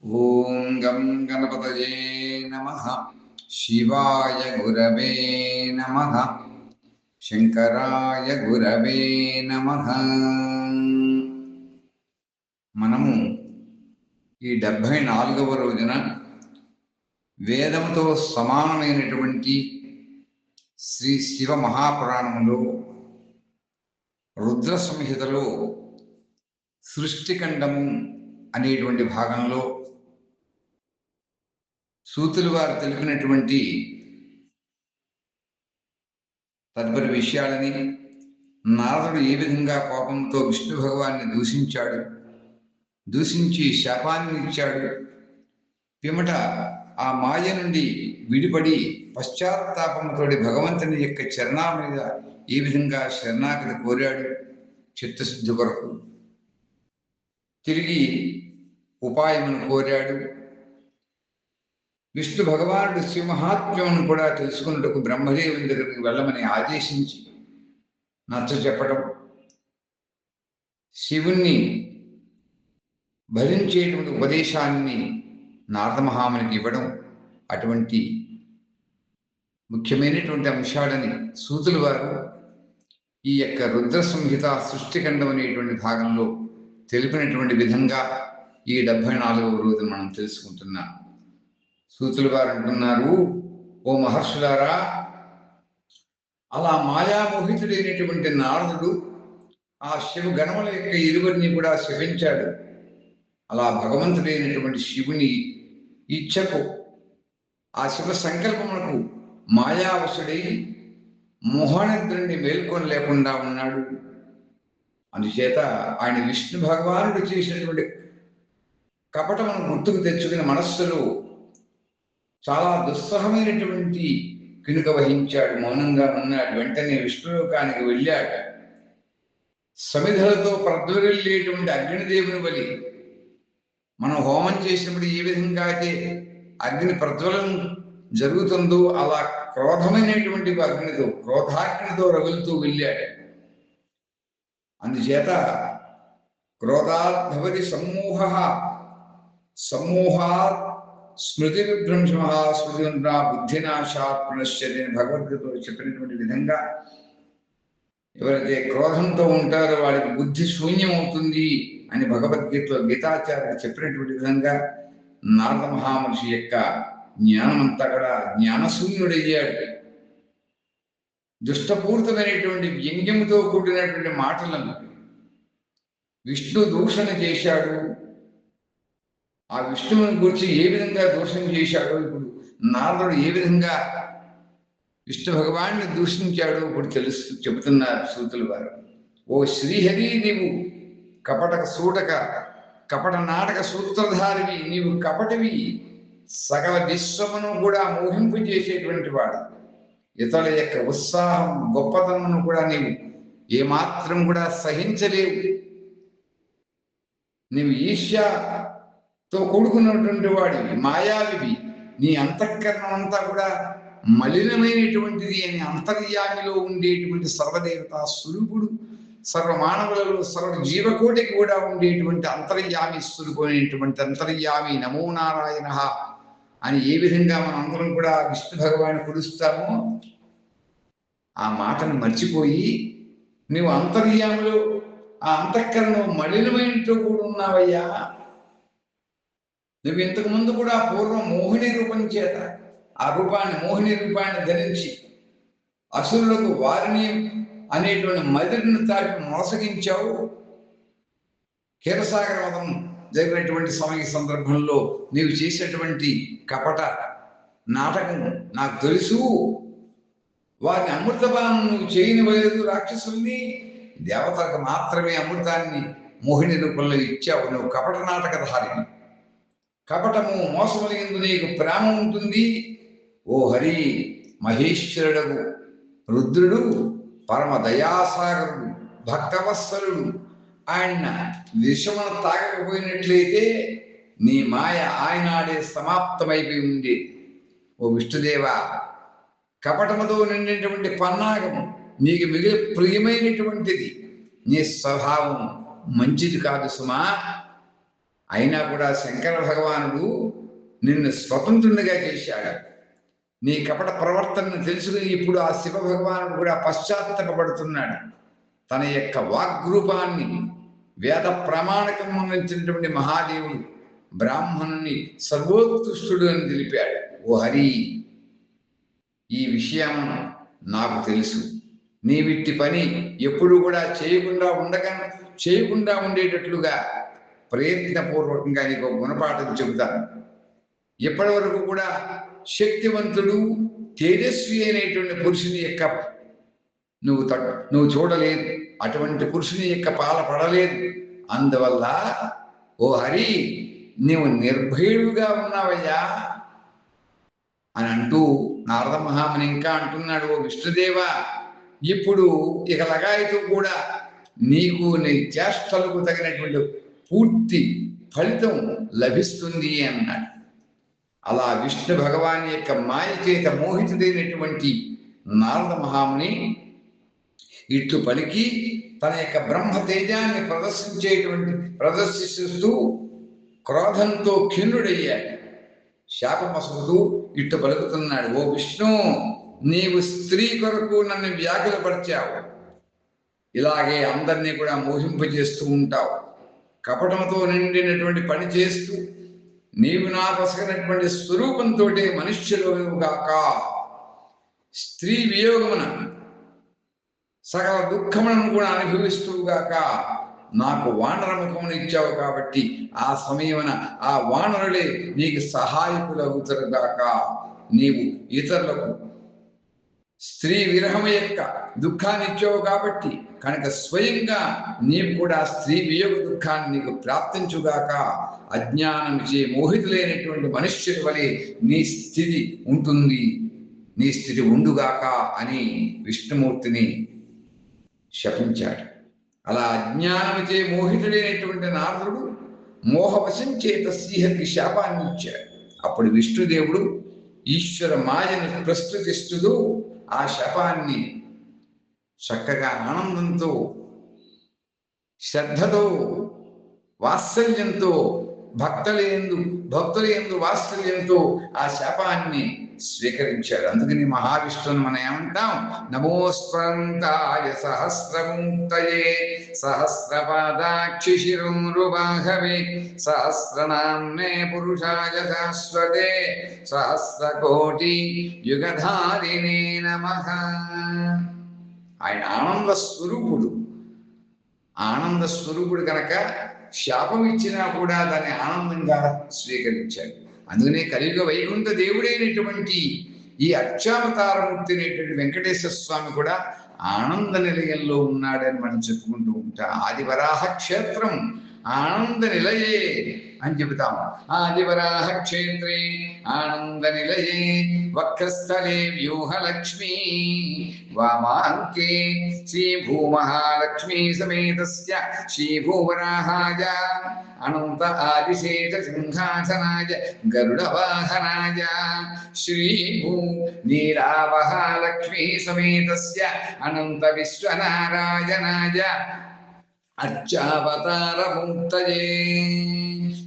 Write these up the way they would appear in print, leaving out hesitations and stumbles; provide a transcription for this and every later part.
ఓం గం గణపతయే నమః. శివాయ గురవే నమః. శంకరాయ గురవే నమః. మనము ఈ 74వ రోజున వేదముతో సమానమైనటువంటి శ్రీ శివ మహాపురాణంలో రుద్ర సంహితలో సృష్టిఖండము అనేటువంటి భాగంలో సూతులు వారు తెలిపినటువంటి తదుపరి విషయాలని, నారదుడు ఏ విధంగా కోపంతో విష్ణు భగవాన్ని దూషించాడు, దూషించి శాపాన్ని ఇచ్చాడు, పిమ్మట ఆ మాయ నుండి విడిపడి పశ్చాత్తాపంతోటి భగవంతుని యొక్క చరణాల మీద ఏ విధంగా శరణాగతి కోరాడు చిత్తశుద్ధి కొరకు, తిరిగి ఉపాయమును కోరాడు. విష్ణు భగవానుడు శివమహాత్మ్యమును కూడా తెలుసుకున్నట్టుకు బ్రహ్మదేవుని దగ్గరికి వెళ్ళమని ఆదేశించి నచ్చ చెప్పడం, శివుణ్ణి భరించేటువంటి ఉపదేశాన్ని నారద మహామునికి ఇవ్వడం, అటువంటి ముఖ్యమైనటువంటి అంశాలని సూతులు వారు ఈ యొక్క రుద్ర సంహిత సృష్టిఖండం అనేటువంటి భాగంలో తెలిపినటువంటి విధంగా ఈ 74వ రోజు మనం తెలుసుకుంటున్నాం. సూతులు వారు అంటున్నారు, ఓ మహర్షులారా, అలా మాయామోహితుడైనటువంటి నారదుడు ఆ శివ గణముల యొక్క ఇరువురిని కూడా శపించాడు. అలా భగవంతుడైనటువంటి శివుని ఇచ్ఛకు, ఆ శివ సంకల్పములకు మాయావశుడై మోహనిద్రుణ్ణి మేల్కొని లేకుండా ఉన్నాడు. అందుచేత ఆయన విష్ణు భగవానుడు చేసినటువంటి కపటమును గుర్తుకు తెచ్చుకుని మనస్సులో చాలా దుస్సహమైనటువంటి కినుక వహించాడు, మౌనంగా ఉన్నాడు. వెంటనే విష్ణులోకానికి వెళ్ళాడు. సమిధలతో ప్రజ్వరిల్లేటువంటి అగ్నిదేవుని బలి మనం హోమం చేసినప్పుడు ఏ విధంగా అయితే అగ్ని ప్రజ్వలం జరుగుతుందో అలా క్రోధమైనటువంటి అగ్నితో, క్రోధాగ్నితో రగులుతూ వెళ్ళాడు. అందుచేత క్రోధాద్భవతి సమ్మోహాత్ స్మృతి విభ్రంశ స్మృతి బుద్ధినాశాత్ పునశ్చర్య అని భగవద్గీతలో చెప్పినటువంటి విధంగా ఎవరైతే క్రోధంతో ఉంటారో వాడికి బుద్ధి శూన్యం అవుతుంది అని భగవద్గీతలో గీతాచార్యుడు చెప్పినటువంటి విధంగా నారద మహామహర్షి యొక్క జ్ఞానమంతా కూడా జ్ఞానశూన్యుడయ్యాడు. దుష్టపూరితమైనటువంటి వ్యంగ్యముతో కూడినటువంటి మాటలను విష్ణు దూషణ చేశాడు. ఆ విష్ణువుని గురించి ఏ విధంగా దూషణ చేశాడో, ఇప్పుడు నారదుడు ఏ విధంగా విష్ణు భగవాన్ని దూషించాడో ఇప్పుడు చెబుతున్నారు సూతులు వారు. ఓ శ్రీహరి, నీవు కపట నాటక సూత్రధారివి, నీవు కపటివి, సకల విశ్వమును కూడా మోహింపు చేసేటువంటి వాడు. ఇతరుల యొక్క ఉత్సాహం, గొప్పతనమును కూడా నీవు ఏమాత్రం కూడా సహించలేవు. నీవు ఈర్ష్యతో కూడుకున్నటువంటి వాడివి, మాయావివి. నీ అంతఃకరణం అంతా కూడా మలినమైనటువంటిది అని అంతర్యామిలో ఉండేటువంటి సర్వదేవతా స్వరూపుడు, సర్వమానవులలో సర్వ జీవకోటికి కూడా ఉండేటువంటి అంతర్యామి స్వరూపమైనటువంటి అంతర్యామి నమో నారాయణ అని ఏ విధంగా మనం అందరం కూడా విష్ణు భగవాన్ని కొలుస్తామో ఆ మాటను మర్చిపోయి నువ్వు అంతర్యామిలో ఆ అంతఃకరణం మలినమైనతో కూడా ఉన్నావయ్యా. నువ్వు ఇంతకు ముందు కూడా పూర్వం మోహిని రూపం చేత ఆ మోహిని రూపాన్ని ధరించి అసురులకు వారిని అనేటువంటి మదిరిని తాపి మోసగించావు. క్షీరసాగర వదం జరిగినటువంటి సందర్భంలో నీవు చేసేటువంటి కపట నాటకం నాకు తెలుసు. వారిని అమృతపానం నువ్వు చేయనివ్వలేదు, రాక్షసుల్ని. దేవతలకు మాత్రమే అమృతాన్ని మోహిని రూపంలో ఇచ్చావు. నువ్వు కపట నాటకధారిని. కపటము, మోసముల యందు నీకు ప్రేమ ఉంటుంది. ఓ హరి, మహేశ్వరుడు రుద్రుడు పరమ దయాసాగరుడు, భక్తవత్సలుడు. ఆయన విషమును తాగకపోయినట్లయితే నీ మాయ ఆయనాడే సమాప్తమైపోయి ఉంది. ఓ విష్ణుదేవ, కపటముతో నిండినటువంటి పన్నాగము నీకు మిగిలి ప్రియమైనటువంటిది. నీ స్వభావం మంచిది కాదు సుమా అయినా కూడా శంకర భగవానుడు నిన్ను స్వతంత్రునిగా చేశాడు. నీ కపట ప్రవర్తనను తెలుసుకుని ఇప్పుడు ఆ శివ భగవానుడు కూడా పశ్చాత్తాపడుతున్నాడు. తన యొక్క వాగ్రూపాన్ని వేద ప్రమాణకం అందించినటువంటి మహాదేవుడు బ్రాహ్మణుని సర్వోత్కృష్టుడు అని తెలిపాడు. ఓ హరి, ఈ విషయం నాకు తెలుసు. నీవిట్టి పని ఎప్పుడు కూడా చేయకుండా ఉండేటట్లుగా ప్రయత్నపూర్వకంగా నీకు గుణపాఠం చెబుతాను. ఇప్పటి వరకు కూడా శక్తివంతుడు తేజస్వి అయినటువంటి పురుషుని యొక్క నువ్వు చూడలేదు, అటువంటి పురుషుని యొక్క పాల పడలేదు. అందువల్ల ఓ హరి, నీవు నిర్భయుడుగా ఉన్నావయ్యా అని అంటూ నారద మహాముని ఇంకా అంటున్నాడు, ఓ విష్ణుదేవ, ఇప్పుడు ఇక లగాయతూ కూడా నీకు నీ చేష్టలకు తగినటువంటి పూర్తి ఫలితం లభిస్తుంది అన్నాడు. అలా విష్ణు భగవాన్ యొక్క మాయ చేత మోహితుడైనటువంటి నారద మహాముని ఇట్లు పలికి తన యొక్క బ్రహ్మ తేజాన్ని ప్రదర్శిస్తూ క్రోధంతో ఖిన్నుడయ్యాడు. శాపమసుకుతూ ఇట్టు పలుకుతున్నాడు, ఓ విష్ణు, నీవు స్త్రీ కొరకు నన్ను వ్యాకులపరిచావు. ఇలాగే అందరినీ కూడా మోహింపజేస్తూ ఉంటావు. కపటంతో నిండినటువంటి పని చేస్తూ నీవు నా పసగినటువంటి స్వరూపంతో మనుష్యులుగాక స్త్రీ వియోగమున సకల దుఃఖములను కూడా అనుభవిస్తూగాక నాకు వానరముఖమును ఇచ్చావు. కాబట్టి ఆ సమయమున ఆ వానరులే నీకు సహాయకులవుతారుగాక. నీవు ఇతరులకు స్త్రీ విరహము యొక్క దుఃఖాన్ని ఇచ్చావు కాబట్టి కనుక స్వయంగా నీవు కూడా స్త్రీ వియోగ దుఃఖాన్ని నీకు ప్రాప్తించుగాక. అజ్ఞానం చే మోహితులైనటువంటి మనుష్యుల వలె నీ స్థితి ఉంటుంది, నీ స్థితి ఉండుగాక అని విష్ణుమూర్తిని శపించాడు. అలా అజ్ఞానముచే మోహితుడైనటువంటి నారదుడు మోహవశం చేత శ్రీహరికి శాపాన్ని ఇచ్చాడు. అప్పుడు విష్ణుదేవుడు ఈశ్వర మాయను ప్రస్తుతిస్తూ ఆ శాపాన్ని చక్కగా ఆనందంతో, శ్రద్ధతో, వాత్సల్యంతో, భక్తుల యందు వాత్సల్యంతో ఆ శాపాన్ని స్వీకరించాడు. అందుకని మహావిష్ణువుని మనం ఏమంటాం, నమోస్పంతాయ సహస్రమూర్తయే సహస్రపాదాక్షి శిరోరుబాహవే సహస్రనామ్నే పురుషాయ శాశ్వతే సహస్రకోటి యుగధారిణే నమః. ఆయన ఆనంద స్వరూపుడు కనుక శాపం ఇచ్చినా కూడా దాన్ని ఆనందంగా స్వీకరించాడు. అందుకనే కలియుగ వైకుంఠ దేవుడైనటువంటి ఈ అక్షావతారమూర్తి అయినటువంటి వెంకటేశ్వర స్వామి కూడా ఆనంద నిలయంలో ఉన్నాడని మనం చెప్పుకుంటూ ఉంటాం. ఆదివరాహ క్షేత్రం ఆనంద నిలయే అని చెబుతాం. ఆదివరాహ క్షేత్రే ఆనంద నిలయే వక్షస్థలే వ్యూహలక్ష్మీ వామాంకే శ్రీ భూమహాలక్ష్మీ సమేతస్య శ్రీ భూవరాహాయ అనంత ఆదిశేష సింహాసనాయ గరుడ వాహనాయ శ్రీ భూ నీరావహాలక్ష్మీ సమేతస్య అనంత విశ్వనారాయణాయ అర్చావతారమూర్తయే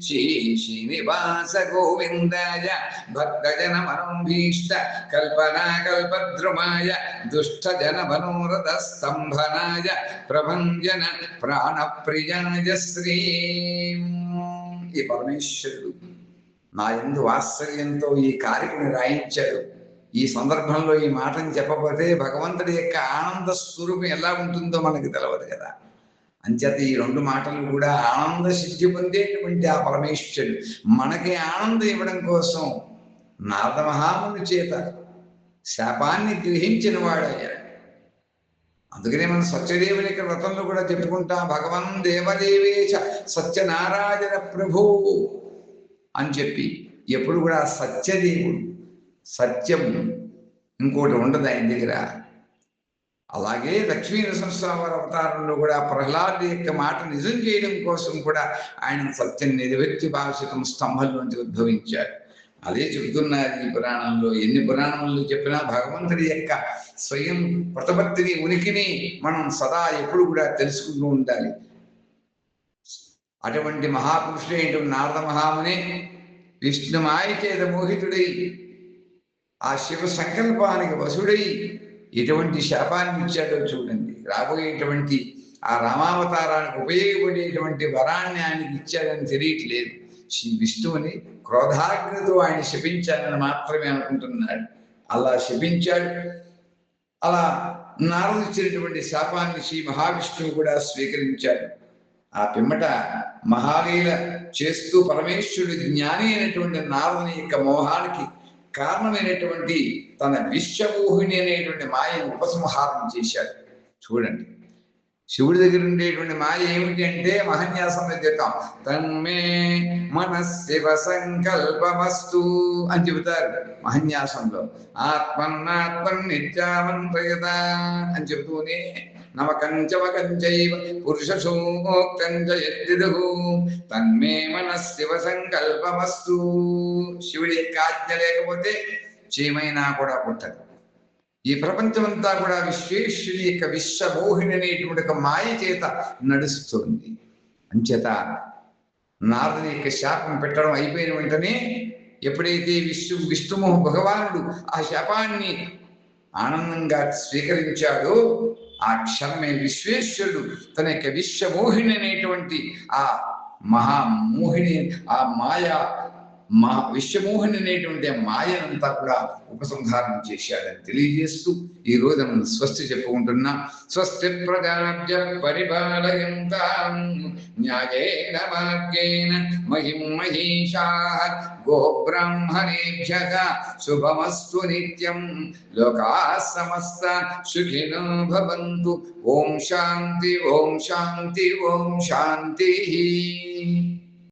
శ్రీ శ్రీనివాస గోవిందాయ భక్తజన మనోభీష్ట కల్పనా కల్పద్రుమాయ దుష్టజన మనోరథ స్తంభనాయ ప్రభంజన ప్రాణప్రియాయ శ్రీ. ఈ పరమేశ్వరుడు నా యందు వాత్సల్యంతో ఈ కార్యక్రమం రాయించాడు. ఈ సందర్భంలో ఈ మాటను చెప్పకపోతే భగవంతుడి యొక్క ఆనంద స్వరూపం ఎలా ఉంటుందో మనకు తెలియదు కదా. అంచేత ఈ రెండు మాటలు కూడా ఆనంద సిద్ధి పొందేటువంటి ఆ పరమేశ్వరుడు మనకి ఆనందం ఇవ్వడం కోసం నారద మహాముని చేత శాపాన్ని గ్రహించిన వాడయ్యాడు. అందుకనే మనం సత్యదేవుని యొక్క వ్రతంలో కూడా చెప్పుకుంటాం, భగవన్ దేవదేవేశ సత్యనారాయణ ప్రభు అని చెప్పి. ఎప్పుడు కూడా సత్యదేవుడు, సత్యం ఇంకోటి ఉండదు ఆయన దగ్గర. అలాగే లక్ష్మీ నరసింహస్వామి అవతారంలో కూడా ప్రహ్లాదు యొక్క మాట నిజం చేయడం కోసం కూడా ఆయన సత్యం నిరవెత్తి భాషితం స్తంభంలోంచి ఉద్భవించాడు. అదే చెబుతున్నారు ఈ పురాణంలో. ఎన్ని పురాణంలో చెప్పినా భగవంతుడి యొక్క స్వయం ప్రతిపత్తిని, ఉనికిని మనం సదా ఎప్పుడు కూడా తెలుసుకుంటూ ఉండాలి. అటువంటి మహాపురుషుడైనటువంటి నారద మహాముని విష్ణు మాయ చేత మోహితుడై ఆ శివ సంకల్పానికి వసుడై ఎటువంటి శాపాన్ని ఇచ్చాడో చూడండి. రాబోయేటువంటి ఆ రామావతారానికి ఉపయోగపడేటువంటి వరాన్ని ఆయనకి ఇచ్చాడని తెలియట్లేదు. శ్రీ విష్ణువుని క్రోధాగ్నితో ఆయన శపించాలని మాత్రమే అనుకుంటున్నాడు. అలా శపించాడు. అలా నారదు ఇచ్చినటువంటి శాపాన్ని శ్రీ మహావిష్ణువు కూడా స్వీకరించాడు. ఆ పిమ్మట మహాలీల చేస్తూ పరమేశ్వరుడు జ్ఞాని అయినటువంటి నారదుని యొక్క మోహానికి కారణమైనటువంటి తన విశ్వమోహిని అనేటువంటి మాయను ఉపసంహారం చేశాడు. చూడండి, శివుడి దగ్గర ఉండేటువంటి మాయ ఏమిటి అంటే మహన్యాసంలో చెప్తాం, తన్మే మనశివ సంకల్పమస్తు అని చెబుతారు మహన్యాసంలో. ఆత్మన్నాత్మన్ నిత్యామంత్రయత అని చెబుతూనే నమకంచమకంచైవ పురుషసూక్తంచ యద్విదుః తన్మే మనశివ సంకల్పమస్తు. శివుడి యొక్క ఆజ్ఞ లేకపోతే చీమైనా కూడా పుట్టదు. ఈ ప్రపంచమంతా కూడా విశ్వేశ్వరి యొక్క విశ్వమోహిని అనేటువంటి ఒక మాయ చేత నడుస్తుంది. అంచేత నారదుని యొక్క శాపం పెట్టడం అయిపోయిన వెంటనే ఎప్పుడైతే విష్ణుమోహ భగవానుడు ఆ శాపాన్ని ఆనందంగా స్వీకరించాడో ఆ క్షణమే విశ్వేశ్వరుడు తన యొక్క విశ్వమోహిని అనేటువంటి ఆ మహామోహిని ఆ మాయ విశ్వమోహని అనేటువంటి మాయనంతా కూడా ఉపసంహారం చేశాడని తెలియజేస్తూ ఈ రోజు మనం స్వస్తి చెప్పుకుంటున్నాం. స్వస్తి ప్రజాభ్య పరిపాలయంతాం న్యాయేన మార్గేణ మహిం మహీషాః గోబ్రాహ్మణేభ్యః శుభమస్తు నిత్యం. లోకాః సమస్తా సుఖినో భవంతు. ఓం శాంతి ఓం శాంతి ఓం శాంతి.